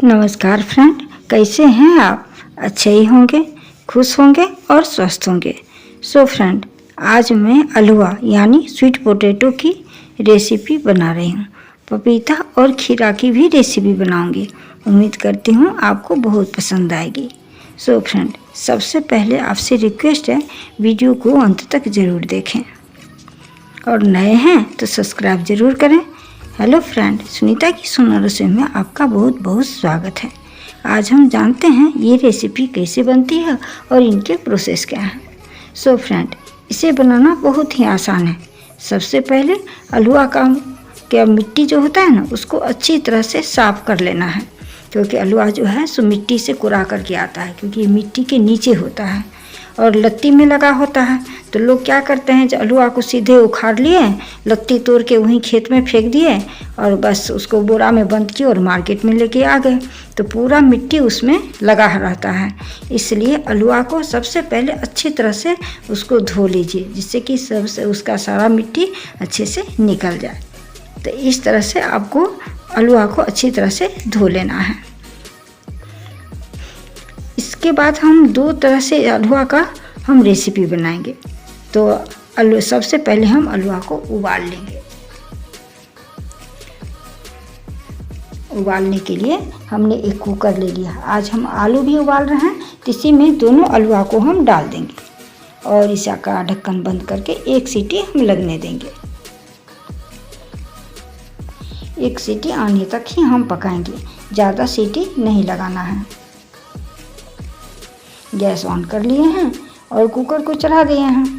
नमस्कार फ्रेंड, कैसे हैं आप? अच्छे ही होंगे, खुश होंगे और स्वस्थ होंगे। सो फ्रेंड, आज मैं हलवा यानी स्वीट पोटैटो की रेसिपी बना रही हूँ। पपीता और खीरा की भी रेसिपी बनाऊंगी। उम्मीद करती हूँ आपको बहुत पसंद आएगी। सो फ्रेंड, सबसे पहले आपसे रिक्वेस्ट है, वीडियो को अंत तक ज़रूर देखें और नए हैं तो सब्सक्राइब ज़रूर करें। हेलो फ्रेंड, सुनीता की सुंदर रसोई में आपका बहुत बहुत स्वागत है। आज हम जानते हैं ये रेसिपी कैसे बनती है और इनके प्रोसेस क्या है। सो फ्रेंड, इसे बनाना बहुत ही आसान है। सबसे पहले हलवा का मिट्टी जो होता है ना, उसको अच्छी तरह से साफ़ कर लेना है, क्योंकि हलवा जो है सो मिट्टी से कुड़ा करके आता है, क्योंकि ये मिट्टी के नीचे होता है और लत्ती में लगा होता है। तो लोग क्या करते हैं, जो हलवा को सीधे उखाड़ लिए, लत्ती तोड़ के वहीं खेत में फेंक दिए और बस उसको बोरा में बंद किए और मार्केट में लेके आ गए, तो पूरा मिट्टी उसमें लगा रहता है। इसलिए हलवा को सबसे पहले अच्छी तरह से उसको धो लीजिए, जिससे कि सबसे उसका सारा मिट्टी अच्छे से निकल जाए। तो इस तरह से आपको हलवा को अच्छी तरह से धो लेना है। इसके बाद हम दो तरह से हलवा का हम रेसिपी बनाएंगे। तो सबसे पहले हम हलवा को उबाल लेंगे। उबालने के लिए हमने एक कुकर ले लिया। आज हम आलू भी उबाल रहे हैं, तो इसी में दोनों हलवा को हम डाल देंगे और इसका ढक्कन बंद करके एक सीटी हम लगने देंगे। एक सीटी आने तक ही हम पकाएंगे, ज़्यादा सीटी नहीं लगाना है। गैस ऑन कर लिए हैं और कुकर को चढ़ा दिए हैं।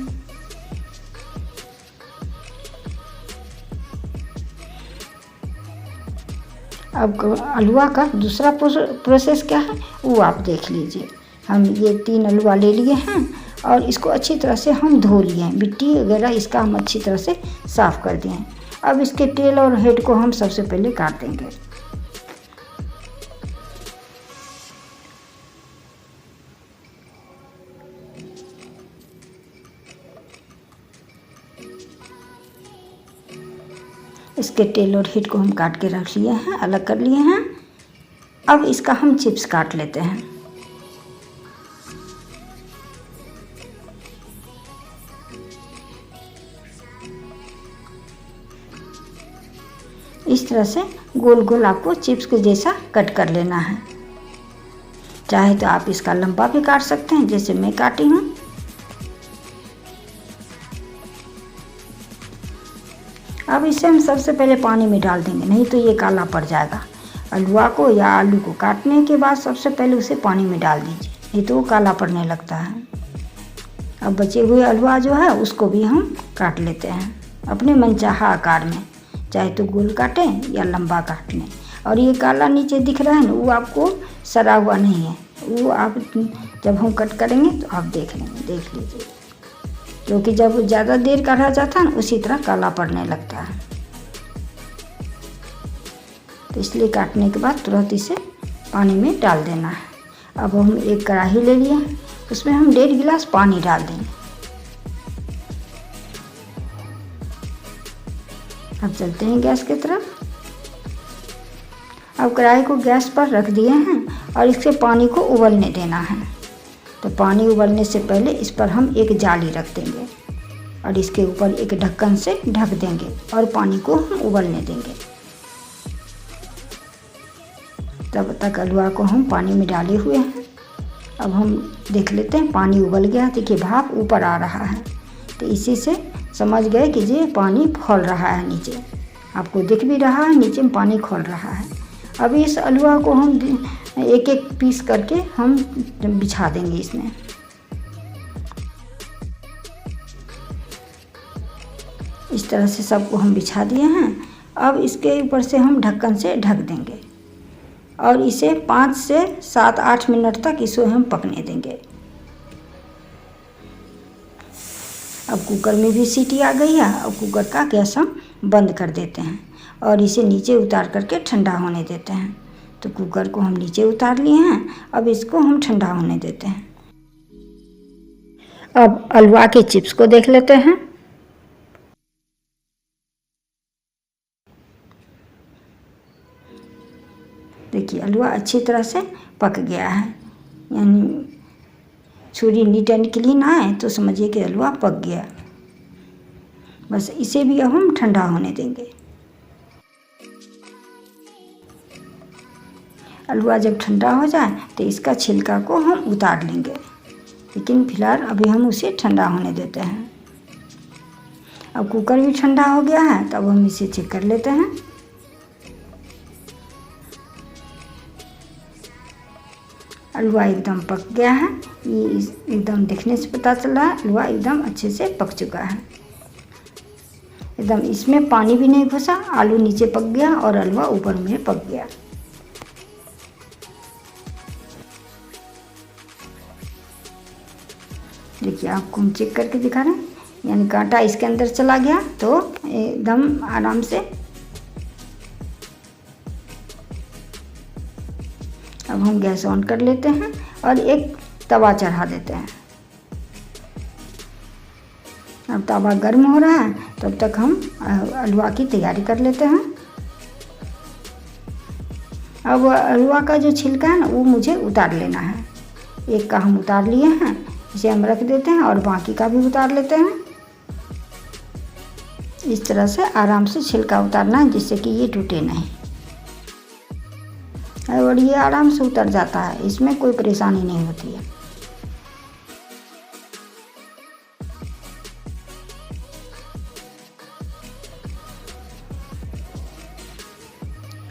अब हलवा का दूसरा प्रोसेस क्या है वो आप देख लीजिए। हम ये 3 हलवा ले लिए हैं और इसको अच्छी तरह से हम धो लिए हैं। मिट्टी वगैरह इसका हम अच्छी तरह से साफ़ कर दिए हैं। अब इसके टेल और हेड को हम सबसे पहले काट देंगे। इसके टेल और हेड को हम काट के रख लिए हैं, अलग कर लिए हैं। अब इसका हम चिप्स काट लेते हैं। इस तरह से गोल गोल आपको चिप्स के जैसा कट कर लेना है। चाहे तो आप इसका लंबा भी काट सकते हैं, जैसे मैं काटी हूँ। अब इसे हम सबसे पहले पानी में डाल देंगे, नहीं तो ये काला पड़ जाएगा। हलवा को या आलू को काटने के बाद सबसे पहले उसे पानी में डाल दीजिए, नहीं तो वो काला पड़ने लगता है। अब बचे हुए हलवा जो है उसको भी हम काट लेते हैं अपने मनचाहा आकार में, चाहे तो गोल काटें या लंबा काट लें। और ये काला नीचे दिख रहा है ना, वो आपको सड़ा हुआ नहीं है, वो आप जब हम कट करेंगे तो आप देख लीजिए, क्योंकि जब ज़्यादा देर का रह जाता है ना, उसी तरह काला पड़ने लगता है। तो इसलिए काटने के बाद तुरंत इसे पानी में डाल देना है। अब हम एक कढ़ाई ले लिया, उसमें हम 1.5 गिलास पानी डाल देंगे। अब चलते हैं गैस की तरफ। अब कढ़ाई को गैस पर रख दिए हैं और इससे पानी को उबलने देना है। तो पानी उबलने से पहले इस पर हम एक जाली रख देंगे और इसके ऊपर एक ढक्कन से ढक देंगे और पानी को हम उबलने देंगे। तब तक हलवा को हम पानी में डाले हुए हैं। अब हम देख लेते हैं, पानी उबल गया। देखिए भाप ऊपर आ रहा है, तो इसी से समझ गए कि ये पानी खौल रहा है। नीचे आपको दिख भी रहा है, नीचे में पानी खौल रहा है। अब इस हलवा को हम एक एक पीस करके हम बिछा देंगे इसमें। इस तरह से सबको हम बिछा दिए हैं। अब इसके ऊपर से हम ढक्कन से ढक देंगे और इसे 5 से 7-8 मिनट तक इसे हम पकने देंगे। अब कुकर में भी सीटी आ गई है। अब कुकर का गैस हम बंद कर देते हैं और इसे नीचे उतार करके ठंडा होने देते हैं। तो कुकर को हम नीचे उतार लिए हैं। अब इसको हम ठंडा होने देते हैं। अब हलवा के चिप्स को देख लेते हैं। देखिए हलवा अच्छी तरह से पक गया है, यानी छुरी नीचे निकली ना है तो समझिए कि हलवा पक गया। बस इसे भी अब हम ठंडा होने देंगे। हलवा जब ठंडा हो जाए तो इसका छिलका को हम उतार लेंगे, लेकिन फिलहाल अभी हम उसे ठंडा होने देते हैं। अब कुकर भी ठंडा हो गया है, तब हम इसे चेक कर लेते हैं। हलवा एकदम पक गया है, ये एकदम देखने से पता चल रहा है हलवा एकदम अच्छे से पक चुका है। एकदम इसमें पानी भी नहीं घुसा, आलू नीचे पक गया और हलवा ऊपर में पक गया। देखिए आपको हम चेक करके दिखा रहे हैं, यानी कांटा इसके अंदर चला गया तो एकदम आराम से। अब हम गैस ऑन कर लेते हैं और एक तवा चढ़ा देते हैं। अब तवा गर्म हो रहा है, तब तक हम हलवा की तैयारी कर लेते हैं। अब हलवा का जो छिलका है ना वो मुझे उतार लेना है। एक का हम उतार लिए हैं, इसे हम रख देते हैं और बाकी का भी उतार लेते हैं। इस तरह से आराम से छिलका उतारना है जिससे कि ये टूटे नहीं, और ये आराम से उतर जाता है, इसमें कोई परेशानी नहीं होती है।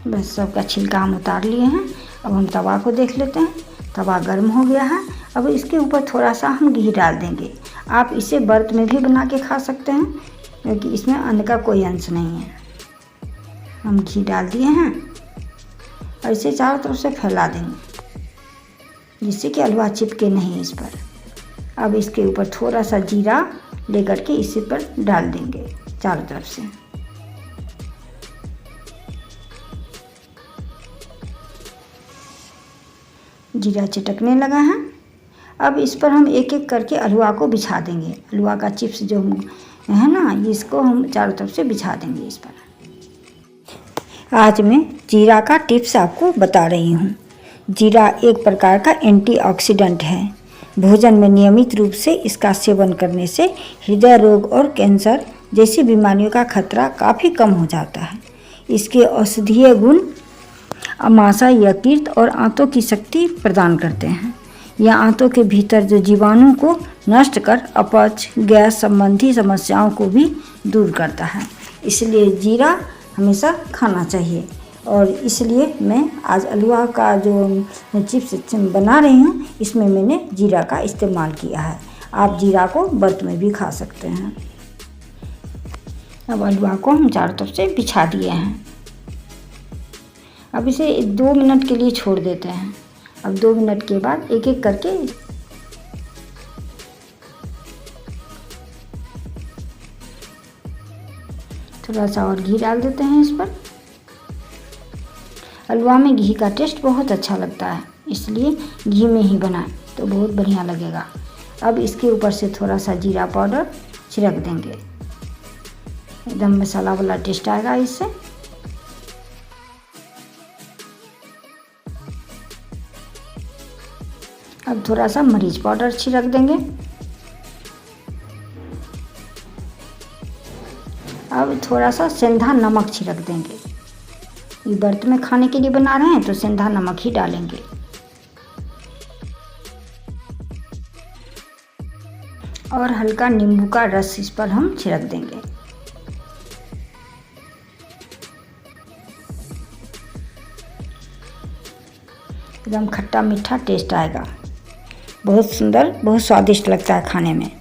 बस सबका छिलका हम उतार लिए हैं। अब हम तवा को देख लेते हैं। तवा गर्म हो गया है। अब इसके ऊपर थोड़ा सा हम घी डाल देंगे। आप इसे व्रत में भी बना के खा सकते हैं, क्योंकि इसमें अन्न का कोई अंश नहीं है। हम घी डाल दिए हैं और इसे चारों तरफ से फैला देंगे जिससे कि हलवा चिपके नहीं इस पर। अब इसके ऊपर थोड़ा सा जीरा लेकर के इसी पर डाल देंगे चारों तरफ से। जीरा चटकने लगा है। अब इस पर हम एक एक करके हलवा को बिछा देंगे। हलवा का चिप्स जो है ना, इसको हम चारों तरफ से बिछा देंगे इस पर। आज मैं जीरा का टिप्स आपको बता रही हूँ। जीरा एक प्रकार का एंटीऑक्सीडेंट है। भोजन में नियमित रूप से इसका सेवन करने से हृदय रोग और कैंसर जैसी बीमारियों का खतरा काफ़ी कम हो जाता है। इसके औषधीय गुण अमाशय, यकृत और आंतों की शक्ति प्रदान करते हैं। यह आंतों के भीतर जो जीवाणु को नष्ट कर अपच, गैस संबंधी समस्याओं को भी दूर करता है। इसलिए जीरा हमेशा खाना चाहिए, और इसलिए मैं आज हलवा का जो चिप्स बना रही हूँ इसमें मैंने जीरा का इस्तेमाल किया है। आप जीरा को व्रत में भी खा सकते हैं। अब हलवा को हम चारों तरफ से बिछा दिए हैं। अब इसे 2 मिनट के लिए छोड़ देते हैं। अब 2 मिनट के बाद एक एक करके थोड़ा सा और घी डाल देते हैं इस पर। हलवा में घी का टेस्ट बहुत अच्छा लगता है, इसलिए घी में ही बनाएं तो बहुत बढ़िया लगेगा। अब इसके ऊपर से थोड़ा सा जीरा पाउडर छिड़क देंगे, एकदम मसाला वाला टेस्ट आएगा इससे। अब थोड़ा सा मरीच पाउडर छिड़क देंगे। अब थोड़ा सा सेंधा नमक छिड़क देंगे। ये व्रत में खाने के लिए बना रहे हैं तो सेंधा नमक ही डालेंगे। और हल्का नींबू का रस इस पर हम छिड़क देंगे। एकदम खट्टा मीठा टेस्ट आएगा, बहुत सुंदर, बहुत स्वादिष्ट लगता है खाने में।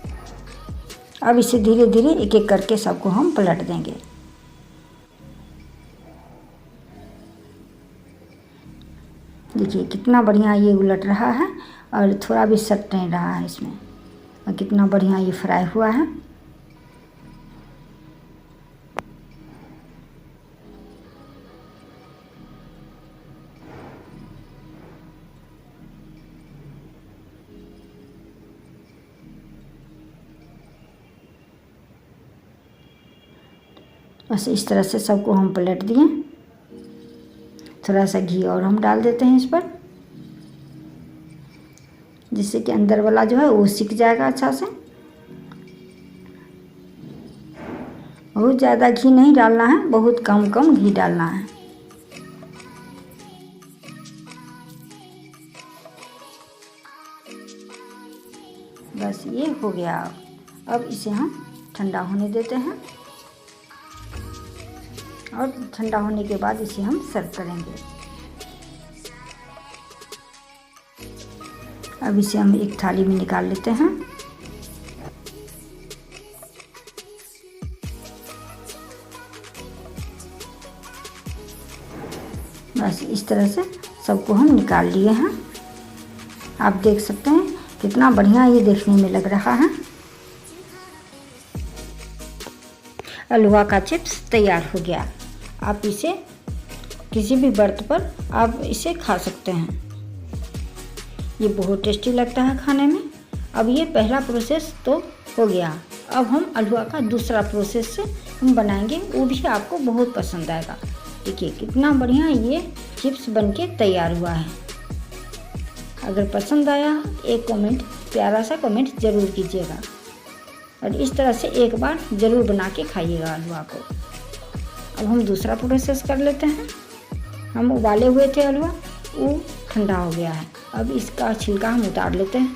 अब इसे धीरे धीरे एक एक करके सबको हम पलट देंगे। देखिए कितना बढ़िया ये उलट रहा है और थोड़ा भी सट नहीं रहा है इसमें, और कितना बढ़िया ये फ्राई हुआ है। बस इस तरह से सबको हम पलट दिए। थोड़ा सा घी और हम डाल देते हैं इस पर, जिससे कि अंदर वाला जो है वो सिक जाएगा अच्छा से। बहुत ज़्यादा घी नहीं डालना है, बहुत कम कम घी डालना है। बस ये हो गया। अब इसे हम ठंडा होने देते हैं और ठंडा होने के बाद इसे हम सर्व करेंगे। अब इसे हम एक थाली में निकाल लेते हैं। बस इस तरह से सबको हम निकाल लिए हैं। आप देख सकते हैं कितना बढ़िया ये देखने में लग रहा है। हलवा का चिप्स तैयार हो गया। आप इसे किसी भी बर्त पर आप इसे खा सकते हैं। ये बहुत टेस्टी लगता है खाने में। अब ये पहला प्रोसेस तो हो गया। अब हम हलवा का दूसरा प्रोसेस से हम बनाएंगे, वो भी आपको बहुत पसंद आएगा। देखिए कितना बढ़िया ये चिप्स बनके तैयार हुआ है। अगर पसंद आया एक कमेंट, प्यारा सा कमेंट ज़रूर कीजिएगा और इस तरह से एक बार ज़रूर बना के खाइएगा हलवा को। अब हम दूसरा प्रोसेस कर लेते हैं। हम उबाले हुए थे हलवा, वो ठंडा हो गया है। अब इसका छिलका हम उतार लेते हैं।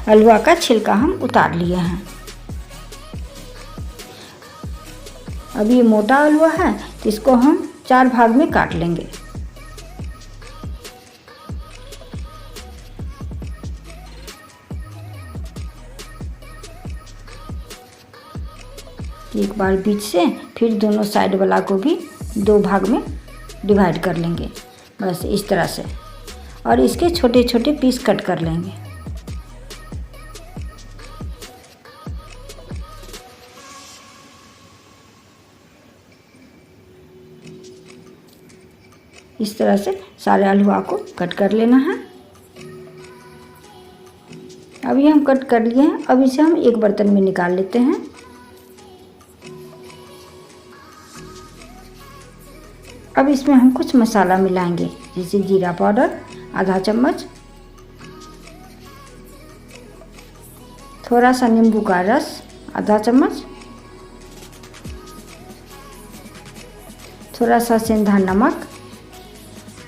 हलवा का छिलका हम उतार लिए हैं। अब ये मोटा हलवा है तो इसको हम 4 भाग में काट लेंगे। एक बार बीच से, फिर दोनों साइड वाला को भी 2 भाग में डिवाइड कर लेंगे, बस इस तरह से। और इसके छोटे छोटे पीस कट कर लेंगे। इस तरह से सारे हलवा को कट कर लेना है। अभी हम कट कर लिए हैं। अब इसे हम एक बर्तन में निकाल लेते हैं। अब इसमें हम कुछ मसाला मिलाएंगे, जैसे जीरा पाउडर आधा चम्मच, थोड़ा सा नींबू का रस आधा चम्मच, थोड़ा सा सेंधा नमक,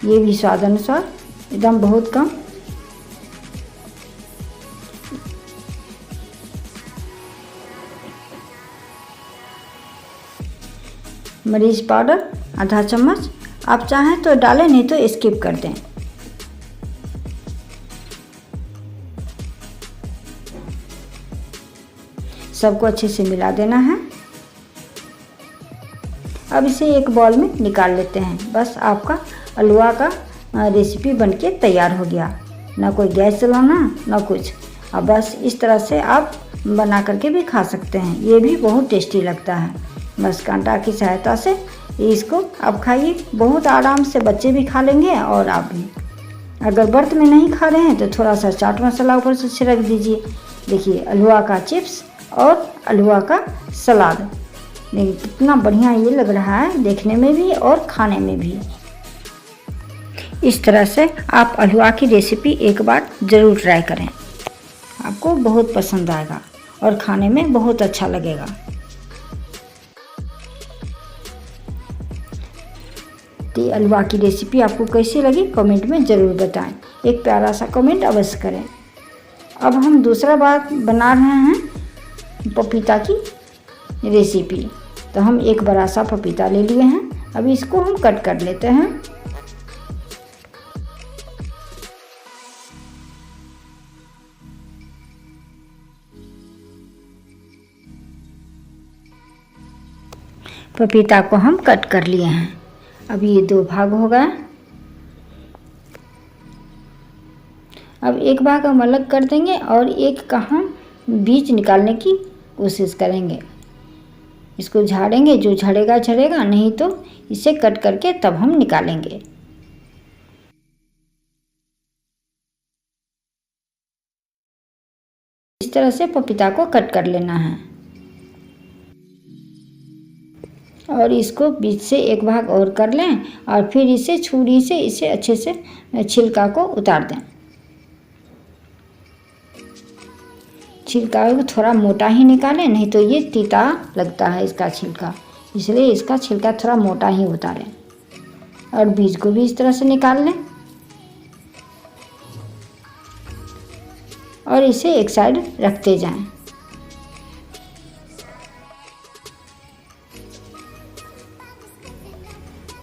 ये भी स्वाद अनुसार, एकदम बहुत कम, मिर्च पाउडर आधा चम्मच। आप चाहें तो डालें, नहीं तो स्किप कर दें। सबको अच्छे से मिला देना है। अब इसे एक बाउल में निकाल लेते हैं। बस आपका हलवा का रेसिपी बनके तैयार हो गया। ना कोई गैस चलाना ना कुछ। अब बस इस तरह से आप बना करके भी खा सकते हैं। ये भी बहुत टेस्टी लगता है। बस कांटा की सहायता से इसको आप खाइए, बहुत आराम से बच्चे भी खा लेंगे और आप भी। अगर व्रत में नहीं खा रहे हैं तो थोड़ा सा चाट मसाला ऊपर से छिड़क दीजिए। देखिए हलवा का चिप्स और हलवा का सलाद, देखिए कितना बढ़िया ये लग रहा है देखने में भी और खाने में भी। इस तरह से आप हलवा की रेसिपी एक बार ज़रूर ट्राई करें, आपको बहुत पसंद आएगा और खाने में बहुत अच्छा लगेगा। तो हलवा की रेसिपी आपको कैसी लगी कमेंट में ज़रूर बताएं। एक प्यारा सा कमेंट अवश्य करें। अब हम दूसरा बात बना रहे हैं पपीता की रेसिपी। तो हम एक बड़ा सा पपीता ले लिए हैं। अभी इसको हम कट कर लेते हैं। पपीता को हम कट कर लिए हैं। अब ये 2 भाग हो गए। अब एक भाग हम अलग कर देंगे और एक का हम बीज निकालने की कोशिश करेंगे। इसको झाड़ेंगे, जो झड़ेगा झड़ेगा, नहीं तो इसे कट करके तब हम निकालेंगे। इस तरह से पपीता को कट कर लेना है। और इसको बीच से एक भाग और कर लें और फिर इसे छुरी से इसे अच्छे से छिलका को उतार दें। छिलका को थोड़ा मोटा ही निकालें, नहीं तो ये तीता लगता है इसका छिलका, इसलिए इसका छिलका थोड़ा मोटा ही उतारें। और बीज को भी इस तरह से निकाल लें और इसे एक साइड रखते जाएं।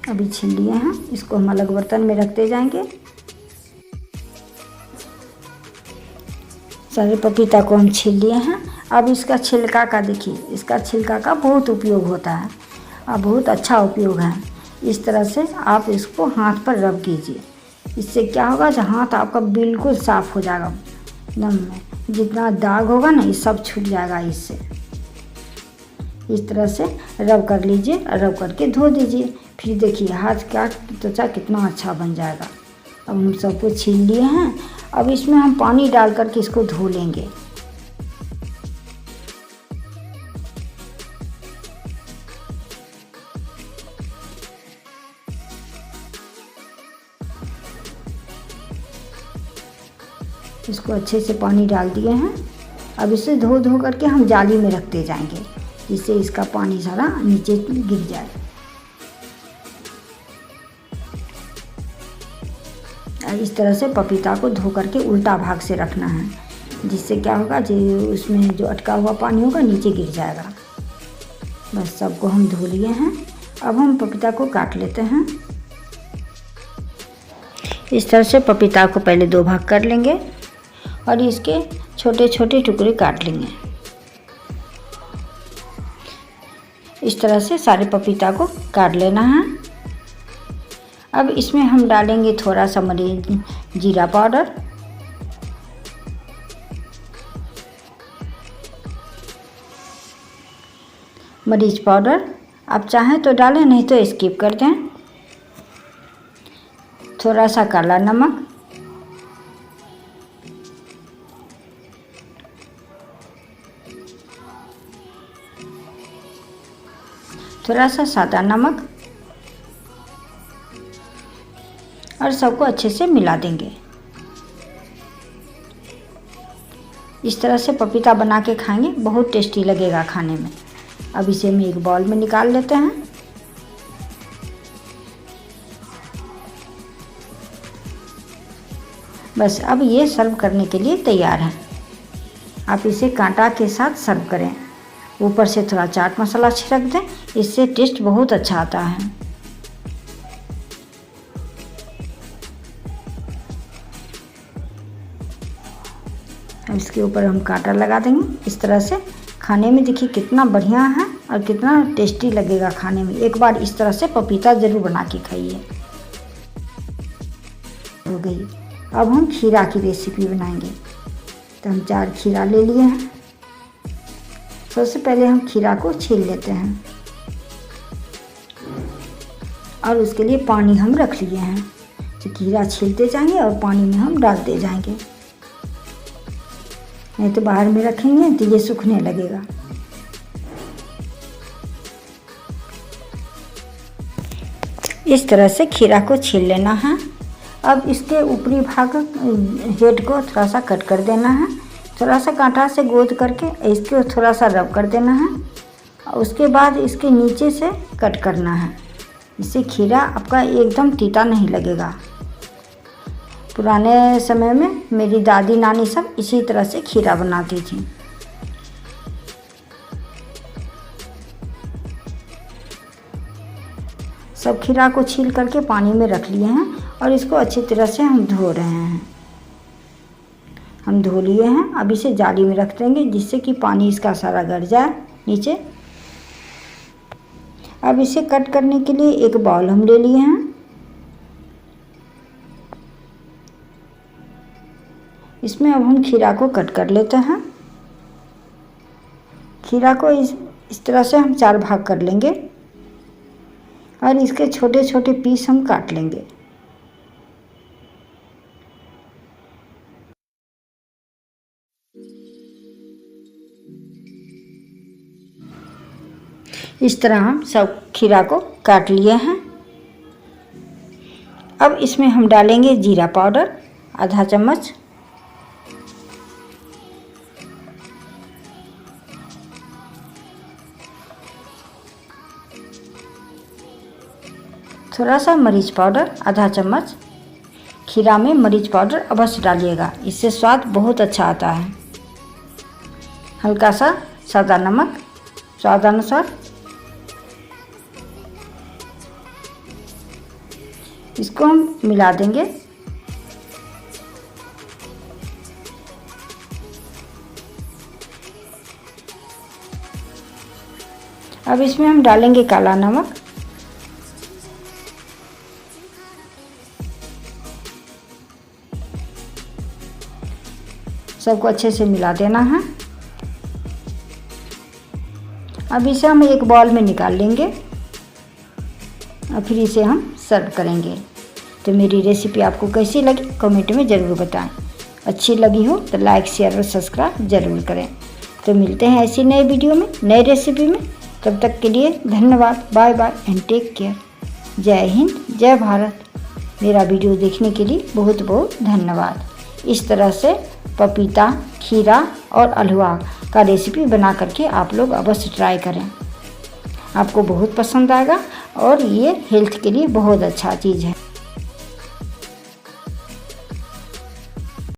अभी छील लिए हैं, इसको हम अलग बर्तन में रखते जाएंगे। सारे पपीता को हम छील लिए हैं। अब इसका छिलका का देखिए, इसका छिलका का बहुत उपयोग होता है और बहुत अच्छा उपयोग है। इस तरह से आप इसको हाथ पर रब कीजिए, इससे क्या होगा जो हाथ आपका बिल्कुल साफ़ हो जाएगा एकदम, जितना दाग होगा ना ये सब छूट जाएगा इससे। इस तरह से रब कर लीजिए और रब करके धो दीजिए, फिर देखिए हाथ का त्वचा कितना अच्छा बन जाएगा। अब हम सबको छील लिए हैं। अब इसमें हम पानी डाल करके इसको धो लेंगे। इसको अच्छे से पानी डाल दिए हैं। अब इसे धो धो करके हम जाली में रखते जाएंगे, जिससे इसका पानी सारा नीचे गिर जाए। इस तरह से पपीता को धो करके उल्टा भाग से रखना है, जिससे क्या होगा जो उसमें जो अटका हुआ पानी होगा नीचे गिर जाएगा। बस सबको हम धो लिए हैं। अब हम पपीता को काट लेते हैं। इस तरह से पपीता को पहले दो भाग कर लेंगे और इसके छोटे छोटे टुकड़े काट लेंगे। इस तरह से सारे पपीता को काट लेना है। अब इसमें हम डालेंगे थोड़ा सा जीरा पाउडर, मरीच पाउडर, आप चाहें तो डालें, नहीं तो स्किप कर दें। थोड़ा सा काला नमक, थोड़ा सा सादा नमक और सबको अच्छे से मिला देंगे। इस तरह से पपीता बना के खाएंगे, बहुत टेस्टी लगेगा खाने में। अब इसे हम एक बाउल में निकाल लेते हैं। बस अब ये सर्व करने के लिए तैयार है। आप इसे कांटा के साथ सर्व करें, ऊपर से थोड़ा चाट मसाला छिड़क दें, इससे टेस्ट बहुत अच्छा आता है। अब इसके ऊपर हम कांटा लगा देंगे। इस तरह से खाने में देखिए कितना बढ़िया है और कितना टेस्टी लगेगा खाने में। एक बार इस तरह से पपीता ज़रूर बना के खाइए। हो गई। अब हम खीरा की रेसिपी बनाएंगे। तो हम 4 खीरा ले लिए हैं। सबसे पहले हम खीरा को छील लेते हैं और उसके लिए पानी हम रख लिए हैं। तो खीरा छीलते जाएंगे और पानी में हम डालते जाएंगे, नहीं तो बाहर में रखेंगे तो ये सूखने लगेगा। इस तरह से खीरा को छील लेना है। अब इसके ऊपरी भाग हेड को थोड़ा सा कट कर देना है, थोड़ा सा कांटा से गोद करके इसको थोड़ा सा रब कर देना है और उसके बाद इसके नीचे से कट करना है। इससे खीरा आपका एकदम तीता नहीं लगेगा। पुराने समय में मेरी दादी नानी सब इसी तरह से खीरा बनाती थी। सब खीरा को छील करके पानी में रख लिए हैं और इसको अच्छी तरह से हम धो रहे हैं। हम धो लिए हैं। अब इसे जाली में रख देंगे, जिससे कि पानी इसका सारा गिर जाए नीचे। अब इसे कट करने के लिए एक बाउल हम ले लिए हैं। इसमें अब हम खीरा को कट कर लेते हैं। खीरा को इस तरह से हम 4 भाग कर लेंगे और इसके छोटे छोटे पीस हम काट लेंगे। इस तरह हम सब खीरा को काट लिए हैं। अब इसमें हम डालेंगे जीरा पाउडर आधा चम्मच, थोड़ा सा मरीच पाउडर आधा चम्मच। खीरा में मरीच पाउडर अवश्य डालिएगा, इससे स्वाद बहुत अच्छा आता है। हल्का सा सादा नमक स्वादानुसार। इसको हम मिला देंगे। अब इसमें हम डालेंगे काला नमक, सबको अच्छे से मिला देना है। अब इसे हम एक बाउल में निकाल लेंगे और फिर इसे हम सर्व करेंगे। तो मेरी रेसिपी आपको कैसी लगी कमेंट में ज़रूर बताएं। अच्छी लगी हो तो लाइक शेयर और सब्सक्राइब ज़रूर करें। तो मिलते हैं ऐसी नए वीडियो में नई रेसिपी में। तब तक के लिए धन्यवाद। Bye bye and take care. जय हिंद जय भारत। मेरा वीडियो देखने के लिए बहुत बहुत धन्यवाद। इस तरह से पपीता, खीरा और अल्हुआ का रेसिपी बना करके आप लोग अवश्य ट्राई करें, आपको बहुत पसंद आएगा और ये हेल्थ के लिए बहुत अच्छा चीज़ है।